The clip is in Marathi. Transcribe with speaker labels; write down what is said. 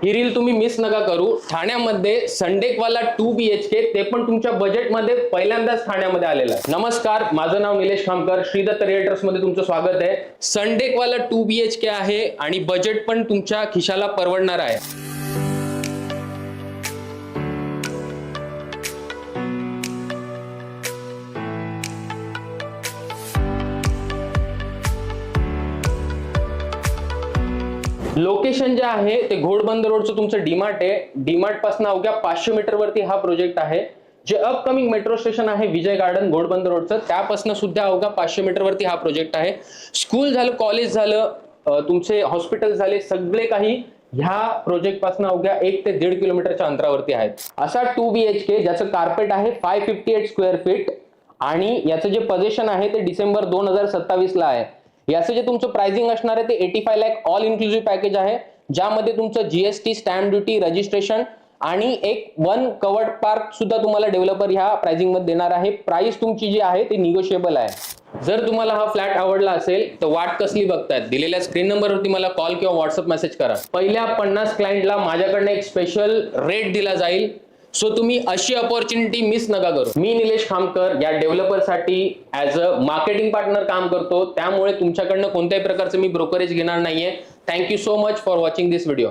Speaker 1: ही रील तुम्ही मिस नका करू। ठाण्यामध्ये संडेकवाला 2 BHK, ते पण तुमच्या बजेटमध्ये पहिल्यांदाच ठाण्यामध्ये आलेला आहे। नमस्कार, माझं नाव निलेश खामकर, श्रीदत्त रिएल्टर्स मध्ये तुमचं स्वागत आहे। संडेकवाला 2 BHK आहे आणि बजेट पण तुमच्या खिशाला परवडणार आहे। लोकेशन जे आहे ते घोडबंदर रोडचं तुमचं डीमार्ट आहे। डीमार्ट पासून अवघ्या 500 मीटर वरती हा प्रोजेक्ट आहे। जे अपकमिंग मेट्रो स्टेशन आहे विजय गार्डन घोडबंदर रोडचं, त्यापासून सुद्धा अवघ्या 500 मीटर वरती हा प्रोजेक्ट आहे। स्कूल झालं, कॉलेज झालं, तुमचे हॉस्पिटल झाले, सगळे काही ह्या प्रोजेक्ट पासून अवघ्या 1 ते 1.5 किलोमीटरच्या अंतरावरती आहेत। असा 2 BHK ज्याचं कार्पेट आहे 558 स्क्वेअर फीट आणि याचं जे पोझिशन आहे ते डिसेंबर 2027 ला आहे। याचं जे तुमचं प्राइसिंग असणार आहे ते 85 लाख ऑल इन्क्लुसिव्ह पॅकेज आहे, ज्यामध्ये तुमचं जीएसटी, स्टॅम्प ड्युटी, रजिस्ट्रेशन आणि एक 1 कवर्ड पार्क सुद्धा तुम्हाला डेव्हलपर ह्या प्राइसिंग मध्ये देणार आहे। प्राइस तुमची जी आहे ती निगोशिएबल आहे। जर तुम्हाला हा फ्लॅट आवडला असेल तर वाट कसली बघतायत, दिलेल्या स्क्रीन नंबरवरती मला कॉल किंवा व्हॉट्सअप मेसेज करा। पहिल्या 50 क्लायंटला माझ्याकडनं एक स्पेशल रेट दिला जाईल, सो तुम्ही अशी अपॉर्च्युनिटी मिस नका करू। मी निलेश खामकर या डेव्हलपरसाठी ॲज अ मार्केटिंग पार्टनर काम करतो, त्यामुळे तुमच्याकडनं कोणत्याही प्रकारचं मी ब्रोकरेज घेणार नाहीये। Thank you so much for watching this video.